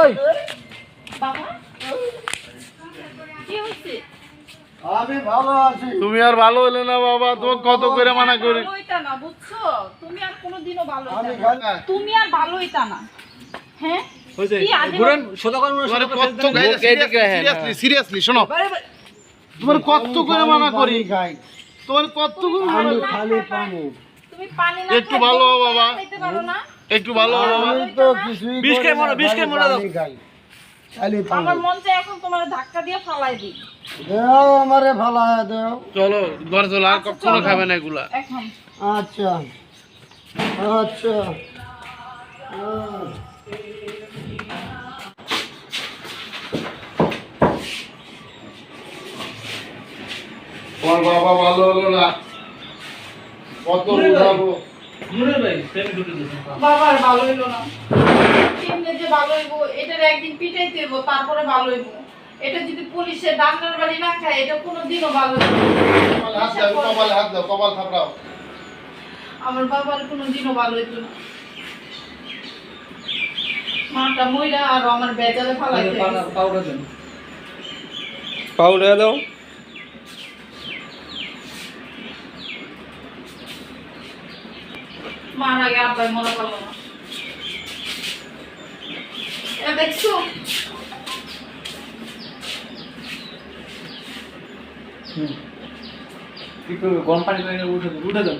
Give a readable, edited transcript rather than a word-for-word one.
ওই বাবা কি হইছে? আমি ভালো আছি। তুমি আর ভালো হলে না বাবা, তোমাকে কত করে মানা করি। ভালো হইতা না বুঝছো, তুমি আর কোনোদিনও ভালো আমি হইতা না। খালি তুমি আর ভালো হইতা না। হ্যাঁ হইছে কি আজে ঘুরেন সোজা করেন তোমার কত সিরিয়াসলি শোনো, তোমার কত করে মানা করি, খাই। তোমার কত করে মানা আমি করি। খালি পানি। তুমি পানি না একটু ভালো হও বাবা। খাইতে পারো না? একটু ভালো হও বাবা। আমি তো কিছুই বিষ খেয়ে করি না, মরো, বিষ খেয়ে খালি মরো দাও। পানি খাই। খালি আমার পানি। মন চাই এখন তোমার ধাক্কা দিয়ে ফালাই দিই দেও আমারে ফালায়া দেও। চলো ঘরে চলো, আর আচ্ছা, কখনো চলো। খাবে না এগুলা। এখন আচ্ছা আচ্ছা তোমার বাবা ভালো হলো না, কত বুঝাবো। বাবার ভালো হইলো না, কেমনে যে ভালো হইব, এটার একদিন পিটাইতে হইব তারপরে ভালো হইব। এটা যদি পুলিশের ডাক্তার বাড়ি না খায় এটা কোনোদিনও ভালো হইব না। কপালে হাত দাও, কপালে হাত দাও, কপাল থাপড়াও। আমার বাবার কোনোদিনও ভালো হইতো না। মাটা মইরা আর আমার বেজারে ফালাইতে পাউডার দাও। মার আগে আব্বাই মনে পারলো না। এ দেখছো একটু গরম পানি করে উঠে দেন